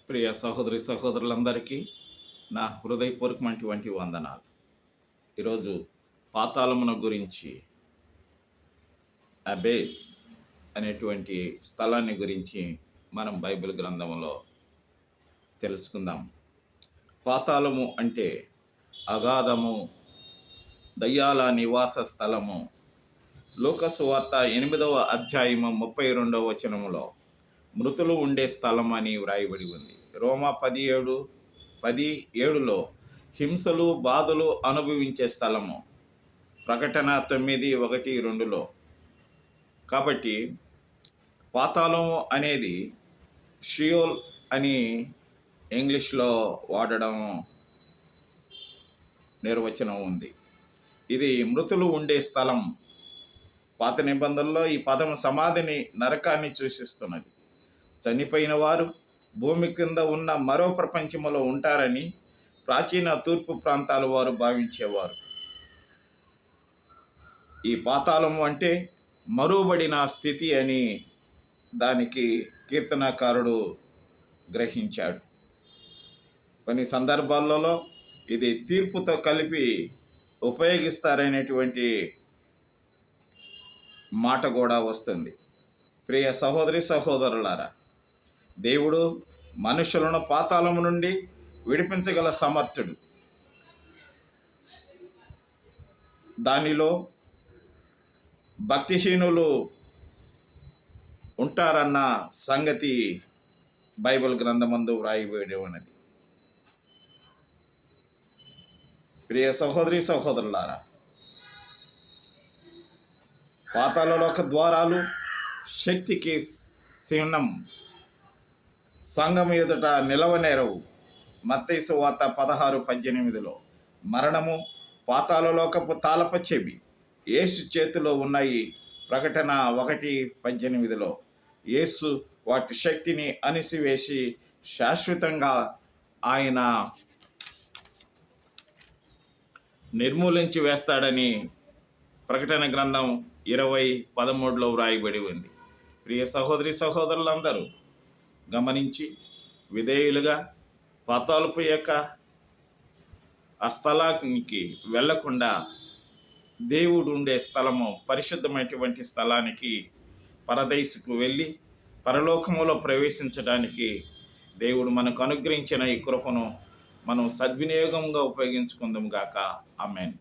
ప్రియ సహోదరి సహోదరులందరికీ నా హృదయపూర్వకమైనటువంటి వందనాలు. ఈరోజు పాతాళమున గురించి, అబేస్ అనేటువంటి స్థలాన్ని గురించి మనం బైబిల్ గ్రంథంలో తెలుసుకుందాం. పాతాళము అంటే అగాధము, దయ్యాల నివాస స్థలము. లూకా సువార్త 8వ అధ్యాయము 32వ వచనములో మృతులు ఉండే స్థలం అని వ్రాయబడి ఉంది. రోమా 10:7లో హింసలు, బాధలు అనుభవించే స్థలము. ప్రకటన 9:1-2లో. కాబట్టి పాతాళము అనేది షియోల్ అని ఇంగ్లీష్లో వాడడం నిర్వచనం ఉంది. ఇది మృతులు ఉండే స్థలం. పాత నిబంధనలో ఈ పదం సమాధిని, నరకాన్ని సూచిస్తున్నది. చనిపోయిన వారు భూమి కింద ఉన్న మరో ప్రపంచంలో ఉంటారని ప్రాచీన తూర్పు ప్రాంతాల వారు భావించేవారు. ఈ పాతాళము అంటే మరువబడిన స్థితి అని దానికి కీర్తనకారుడు గ్రహించాడు. కొన్ని సందర్భాలలో ఇది తీర్పుతో కలిపి ఉపయోగిస్తారనేటువంటి మాట కూడా వస్తుంది. ప్రియ సహోదరి సహోదరులారా, దేవుడు మనుషులను పాతాళము నుండి విడిపించగల సమర్థుడు. దానిలో భక్తిహీనులు ఉంటారన్న సంగతి బైబిల్ గ్రంథమందు వ్రాయబడి ఉన్నది. ప్రియ సహోదరి సహోదరులారా, పాతాళలోక ద్వారాలు శక్తికి చిహ్నం. సంఘం ఎదుట నిలవనేరవు. మత్తయి సువార్త 16:18లో మరణము, పాతాళలోకపు తాళపు చెవి యేసు చేతిలో ఉన్నాయి. ప్రకటన 1:18లో యేసు వాటి శక్తిని అణిసివేసి శాశ్వతంగా ఆయన నిర్మూలించి వేస్తాడని ప్రకటన గ్రంథం 20:13లో వ్రాయబడి ఉంది. ప్రియ సహోదరి సహోదరులందరూ గమనించి విధేయులుగా పాతాళపు యొక్క ఆ స్థలానికి వెళ్లకుండా దేవుడు ఉండే స్థలము, పరిశుద్ధమైనటువంటి స్థలానికి, పరదైసుకు వెళ్ళి పరలోకములో ప్రవేశించడానికి దేవుడు మనకు అనుగ్రహించిన ఈ కృపను మనం సద్వినియోగంగా ఉపయోగించుకుందాం గాక. ఆమేన్.